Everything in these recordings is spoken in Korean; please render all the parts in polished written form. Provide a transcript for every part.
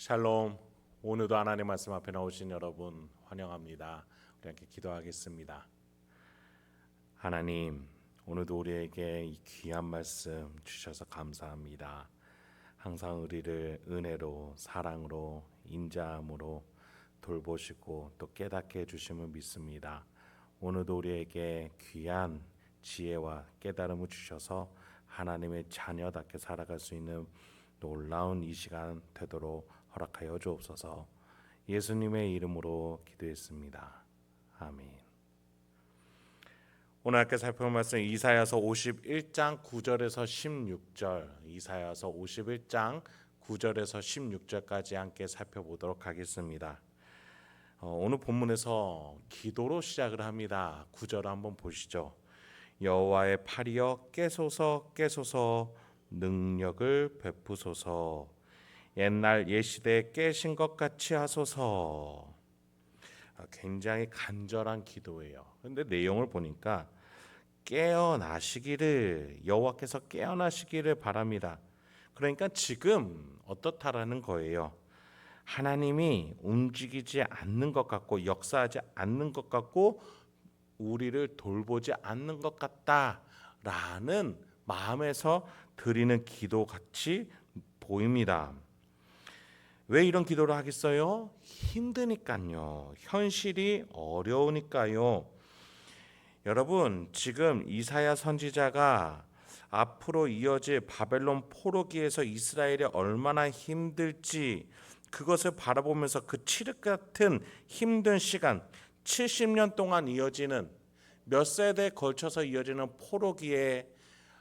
샬롬. 오늘도 하나님 말씀 앞에 나오신 여러분 환영합니다. 우리 함께 기도하겠습니다. 하나님, 오늘도 우리에게 이 귀한 말씀 주셔서 감사합니다. 항상 우리를 은혜로, 사랑으로, 인자함으로 돌보시고 또 깨닫게 해주심을 믿습니다. 오늘도 우리에게 귀한 지혜와 깨달음을 주셔서 하나님의 자녀답게 살아갈 수 있는 놀라운 이 시간 되도록 허락하여 주옵소서. 예수님의 이름으로 기도했습니다. 아멘. 오늘 함께 살펴볼 말씀 이사야서 51장 9절에서 16절, 이사야서 51장 9절에서 16절까지 함께 살펴보도록 하겠습니다. 오늘 본문에서 기도로 시작을 합니다. 9절 한번 보시죠. 여호와의 팔이여 깨소서 깨소서 능력을 베푸소서 옛날 옛시대에 깨신 것 같이 하소서. 굉장히 간절한 기도예요. 그런데 내용을 보니까 깨어나시기를, 여호와께서 깨어나시기를 바랍니다. 그러니까 지금 어떻다라는 거예요. 하나님이 움직이지 않는 것 같고 역사하지 않는 것 같고 우리를 돌보지 않는 것 같다라는 마음에서 드리는 기도 같이 보입니다. 왜 이런 기도를 하겠어요? 힘드니까요. 현실이 어려우니까요. 여러분, 지금 이사야 선지자가 앞으로 이어질 바벨론 포로기에서 이스라엘이 얼마나 힘들지 그것을 바라보면서 그 칠흑 같은 힘든 시간 70년 동안 이어지는 몇 세대에 걸쳐서 이어지는 포로기에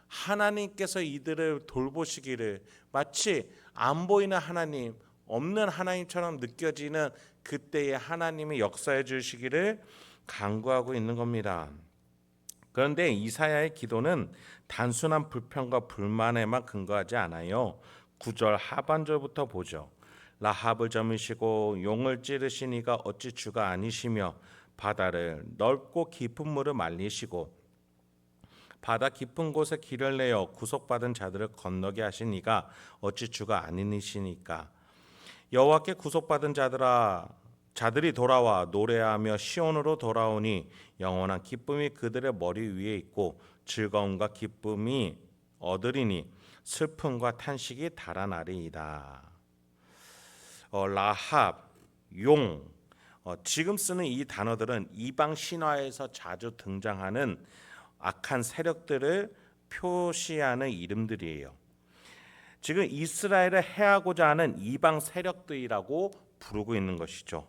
하나님께서 이들을 돌보시기를 마치 안 보이는 하나님, 없는 하나님처럼 느껴지는 그때의 하나님이 역사해 주시기를 간구하고 있는 겁니다. 그런데 이사야의 기도는 단순한 불평과 불만에만 근거하지 않아요. 9절 하반절부터 보죠. 라합을 점이시고 용을 찌르신 이가 어찌 주가 아니시며 바다를 넓고 깊은 물을 말리시고 바다 깊은 곳에 길을 내어 구속받은 자들을 건너게 하신 이가 어찌 주가 아니시니까. 여호와께 구속받은 자들이 돌아와 노래하며 시온으로 돌아오니 영원한 기쁨이 그들의 머리 위에 있고 즐거움과 기쁨이 얻으리니 슬픔과 탄식이 달아나리이다. 라합, 용, 지금 쓰는 이 단어들은 이방 신화에서 자주 등장하는 악한 세력들을 표시하는 이름들이에요. 지금 이스라엘을 해하고자 하는 이방 세력들이라고 부르고 있는 것이죠.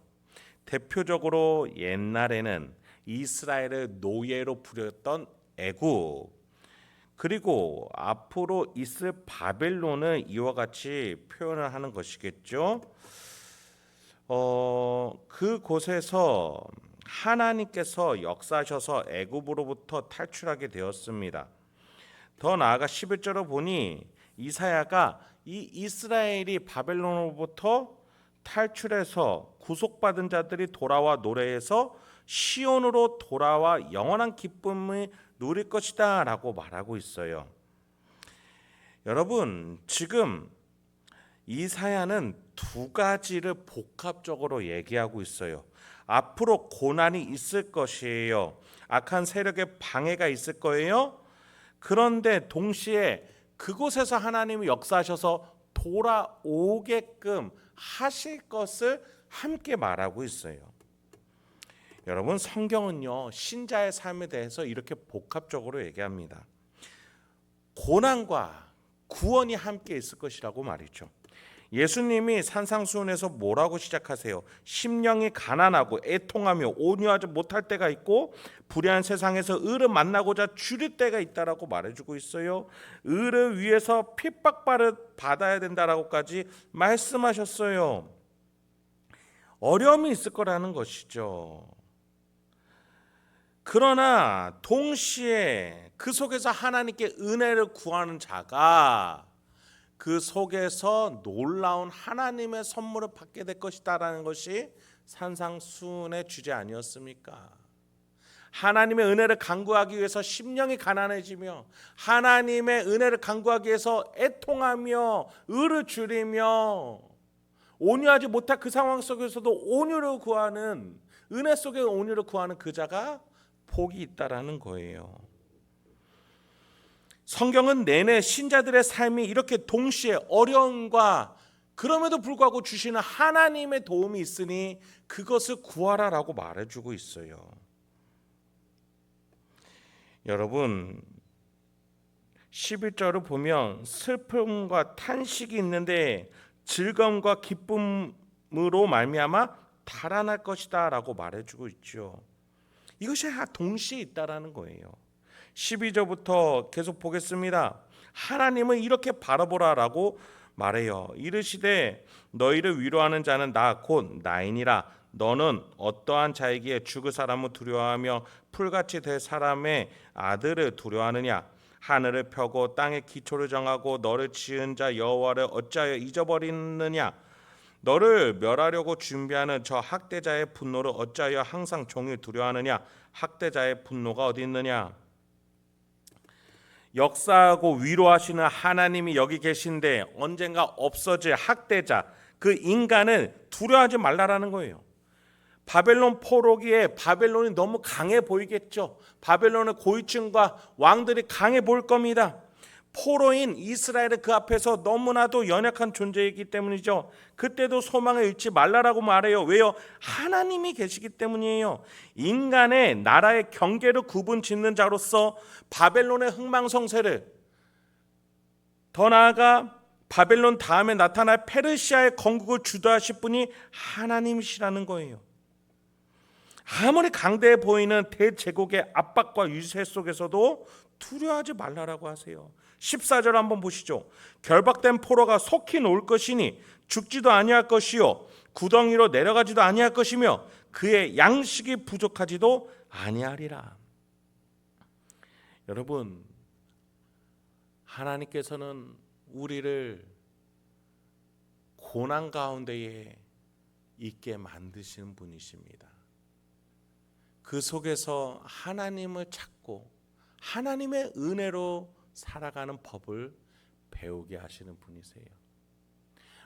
대표적으로 옛날에는 이스라엘을 노예로 부렸던 애굽, 그리고 앞으로 있을 바벨론을 이와 같이 표현을 하는 것이겠죠. 그곳에서 하나님께서 역사하셔서 애굽으로부터 탈출하게 되었습니다. 더 나아가 11절을 보니 이사야가 이 이스라엘이 바벨론으로부터 탈출해서 구속받은 자들이 돌아와 노래해서 시온으로 돌아와 영원한 기쁨을 누릴 것이다 라고 말하고 있어요. 여러분, 지금 이사야는 두 가지를 복합적으로 얘기하고 있어요. 앞으로 고난이 있을 것이에요. 악한 세력의 방해가 있을 거예요. 그런데 동시에 그곳에서 하나님이 역사하셔서 돌아오게끔 하실 것을 함께 말하고 있어요. 여러분, 성경은요 신자의 삶에 대해서 이렇게 복합적으로 얘기합니다. 고난과 구원이 함께 있을 것이라고 말이죠. 예수님이 산상수훈에서 뭐라고 시작하세요? 심령이 가난하고 애통하며 온유하지 못할 때가 있고 불의한 세상에서 의를 만나고자 줄일 때가 있다라고 말해주고 있어요. 의를 위해서 핍박받아야 된다라고까지 말씀하셨어요. 어려움이 있을 거라는 것이죠. 그러나 동시에 그 속에서 하나님께 은혜를 구하는 자가 그 속에서 놀라운 하나님의 선물을 받게 될 것이다라는 것이 산상수훈의 주제 아니었습니까? 하나님의 은혜를 간구하기 위해서 심령이 가난해지며 하나님의 은혜를 간구하기 위해서 애통하며 의를 줄이며 온유하지 못한 그 상황 속에서도 온유를 구하는, 은혜 속에 온유를 구하는 그 자가 복이 있다라는 거예요. 성경은 내내 신자들의 삶이 이렇게 동시에 어려움과 그럼에도 불구하고 주시는 하나님의 도움이 있으니 그것을 구하라라고 말해주고 있어요. 여러분, 11절을 보면 슬픔과 탄식이 있는데 즐거움과 기쁨으로 말미암아 달아날 것이다 라고 말해주고 있죠. 이것이 동시에 있다라는 거예요. 12절부터 계속 보겠습니다. 하나님은 이렇게 바라보라 라고 말해요. 이르시되 너희를 위로하는 자는 나 곧 나이니라. 너는 어떠한 자에게 죽을 사람을 두려워하며 풀같이 될 사람의 아들을 두려워하느냐. 하늘을 펴고 땅의 기초를 정하고 너를 지은 자 여호와를 어찌하여 잊어버리느냐. 너를 멸하려고 준비하는 저 학대자의 분노를 어찌하여 항상 종일 두려워하느냐. 학대자의 분노가 어디 있느냐. 역사하고 위로하시는 하나님이 여기 계신데 언젠가 없어질 학대자, 그 인간을 두려워하지 말라라는 거예요. 바벨론 포로기에 바벨론이 너무 강해 보이겠죠. 바벨론의 고위층과 왕들이 강해 보일 겁니다. 포로인 이스라엘은 그 앞에서 너무나도 연약한 존재이기 때문이죠. 그때도 소망을 잃지 말라라고 말해요. 왜요? 하나님이 계시기 때문이에요. 인간의 나라의 경계를 구분 짓는 자로서 바벨론의 흥망성쇠를, 더 나아가 바벨론 다음에 나타날 페르시아의 건국을 주도하실 분이 하나님이시라는 거예요. 아무리 강대해 보이는 대제국의 압박과 유세 속에서도 두려워하지 말라라고 하세요. 14절 한번 보시죠. 결박된 포로가 속히 놓을 것이니 죽지도 아니할 것이요 구덩이로 내려가지도 아니할 것이며 그의 양식이 부족하지도 아니하리라. 여러분, 하나님께서는 우리를 고난 가운데에 있게 만드시는 분이십니다. 그 속에서 하나님을 찾고 하나님의 은혜로 살아가는 법을 배우게 하시는 분이세요.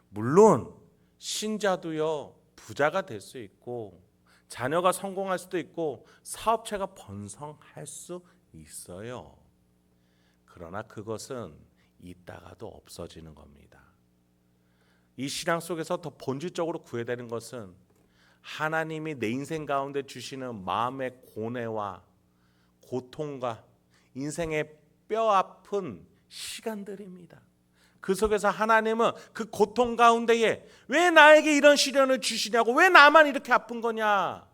물론 신자도요, 부자가 될 수 있고 자녀가 성공할 수도 있고 사업체가 번성할 수 있어요. 그러나 그것은 있다가도 없어지는 겁니다. 이 신앙 속에서 더 본질적으로 구해야 되는 것은 하나님이 내 인생 가운데 주시는 마음의 고뇌와 고통과 인생의 뼈아픈 시간들입니다. 그 속에서 하나님은 그 고통 가운데에 왜 나에게 이런 시련을 주시냐고, 왜 나만 이렇게 아픈 거냐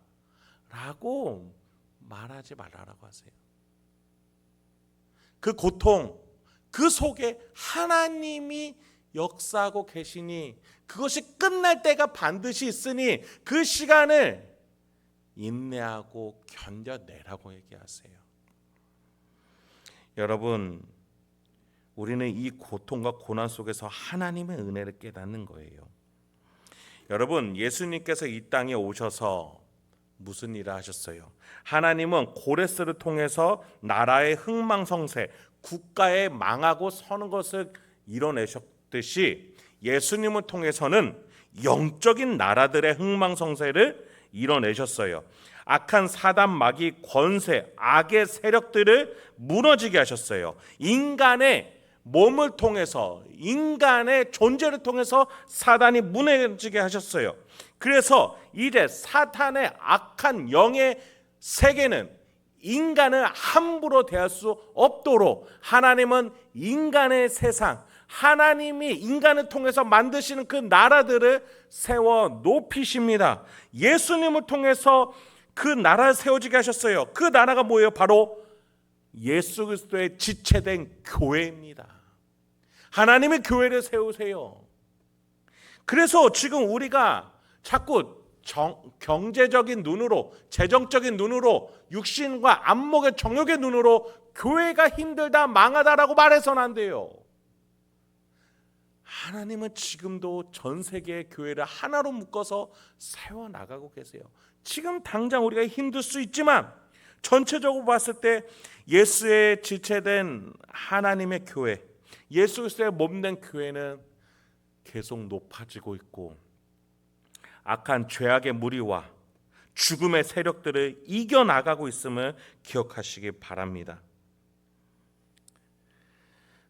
라고 말하지 말라고 하세요. 그 고통, 그 속에 하나님이 역사하고 계시니 그것이 끝날 때가 반드시 있으니 그 시간을 인내하고 견뎌내라고 얘기하세요. 여러분, 우리는 이 고통과 고난 속에서 하나님의 은혜를 깨닫는 거예요. 여러분, 예수님께서 이 땅에 오셔서 무슨 일을 하셨어요? 하나님은 고레스를 통해서 나라의 흥망성쇠, 국가의 망하고 서는 것을 이뤄내셨듯이 예수님을 통해서는 영적인 나라들의 흥망성쇠를 이뤄내셨어요. 악한 사단 마귀 권세, 악의 세력들을 무너지게 하셨어요. 인간의 몸을 통해서, 인간의 존재를 통해서 사단이 무너지게 하셨어요. 그래서 이제 사탄의 악한 영의 세계는 인간을 함부로 대할 수 없도록 하나님은 인간의 세상, 하나님이 인간을 통해서 만드시는 그 나라들을 세워 높이십니다. 예수님을 통해서 그 나라를 세워지게 하셨어요. 그 나라가 뭐예요? 바로 예수 그리스도의 지체된 교회입니다. 하나님의 교회를 세우세요. 그래서 지금 우리가 자꾸 경제적인 눈으로, 재정적인 눈으로, 육신과 안목의 정욕의 눈으로 교회가 힘들다, 망하다라고 말해서는 안 돼요. 하나님은 지금도 전 세계의 교회를 하나로 묶어서 세워나가고 계세요. 지금 당장 우리가 힘들 수 있지만 전체적으로 봤을 때 예수의 지체된 하나님의 교회, 예수 그리스도의 몸된 교회는 계속 높아지고 있고 악한 죄악의 무리와 죽음의 세력들을 이겨나가고 있음을 기억하시기 바랍니다.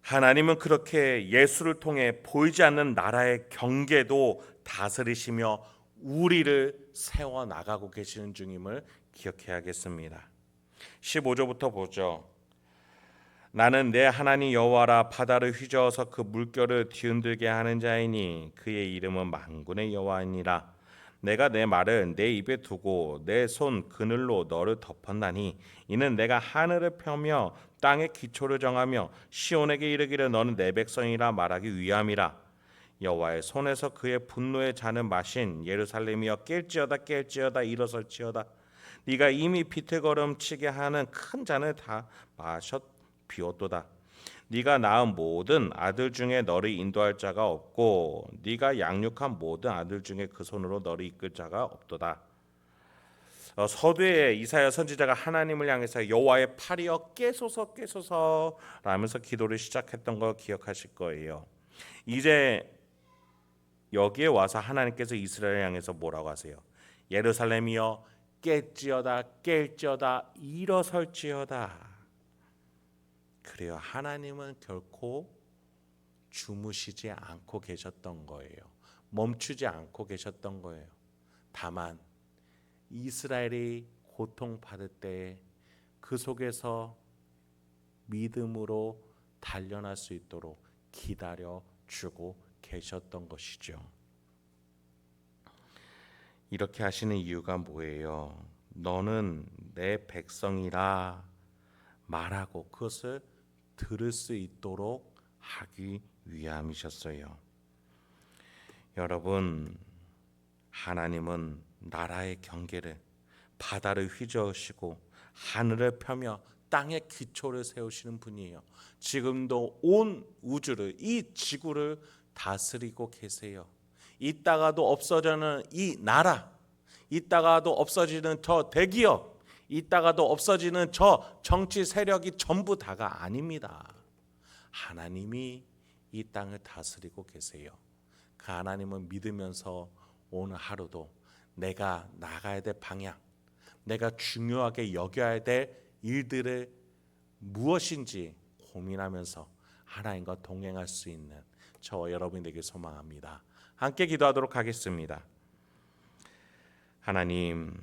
하나님은 그렇게 예수를 통해 보이지 않는 나라의 경계도 다스리시며 우리를 세워나가고 계시는 중임을 기억해야겠습니다. 15절부터 보죠. 나는 내 하나님 여호와라. 바다를 휘저어서 그 물결을 뒤흔들게 하는 자이니 그의 이름은 만군의 여호와이니라. 내가 내 말을 내 입에 두고 내 손 그늘로 너를 덮었나니 이는 내가 하늘을 펴며 땅의 기초를 정하며 시온에게 이르기를 너는 내 백성이라 말하기 위함이라. 여호와의 손에서 그의 분노의 잔을 마신 예루살렘이여 깰지어다 일어설지어다. 네가 이미 비틀거름 치게 하는 큰 잔을 다 마셨 비웠도다. 네가 낳은 모든 아들 중에 너를 인도할 자가 없고 네가 양육한 모든 아들 중에 그 손으로 너를 이끌 자가 없도다. 서두에 이사야 선지자가 하나님을 향해서 여호와의 팔이여 깨소서 라면서 기도를 시작했던 거 기억하실 거예요. 이제 여기에 와서 하나님께서 이스라엘을 향해서 뭐라고 하세요? 예루살렘이여 깰지어다 일어설지어다. 그래요. 하나님은 결코 주무시지 않고 계셨던 거예요. 멈추지 않고 계셨던 거예요. 다만 이스라엘이 고통받을 때 그 속에서 믿음으로 단련할 수 있도록 기다려주고 계셨던 것이죠. 이렇게 하시는 이유가 뭐예요? 너는 내 백성이라 말하고 그것을 들을 수 있도록 하기 위함이셨어요. 여러분, 하나님은 나라의 경계를 바다를 휘저으시고 하늘을 펴며 땅의 기초를 세우시는 분이에요. 지금도 온 우주를, 이 지구를 다스리고 계세요. 이따가도 없어지는 이 나라, 이따가도 없어지는 저 대기업, 이따가도 없어지는 저 정치 세력이 전부 다가 아닙니다. 하나님이 이 땅을 다스리고 계세요. 그 하나님을 믿으면서 오늘 하루도 내가 나가야 될 방향, 내가 중요하게 여겨야 될 일들을 무엇인지 고민하면서 하나님과 동행할 수 있는 저 여러분이 되길 소망합니다. 함께 기도하도록 하겠습니다. 하나님,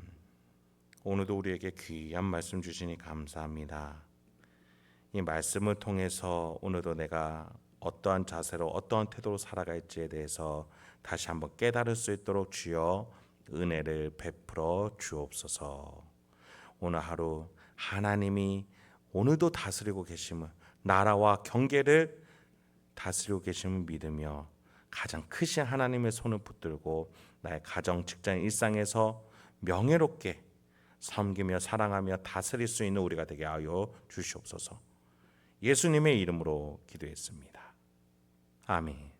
오늘도 우리에게 귀한 말씀 주시니 감사합니다. 이 말씀을 통해서 오늘도 내가 어떠한 자세로 어떠한 태도로 살아갈지에 대해서 다시 한번 깨달을 수 있도록 주여 은혜를 베풀어 주옵소서. 오늘 하루 하나님이 오늘도 다스리고 계심을, 나라와 경계를 다스리고 계심을 믿으며 가장 크신 하나님의 손을 붙들고 나의 가정, 직장, 일상에서 명예롭게 섬기며 사랑하며 다스릴 수 있는 우리가 되게 하여 주시옵소서. 예수님의 이름으로 기도했습니다. 아멘.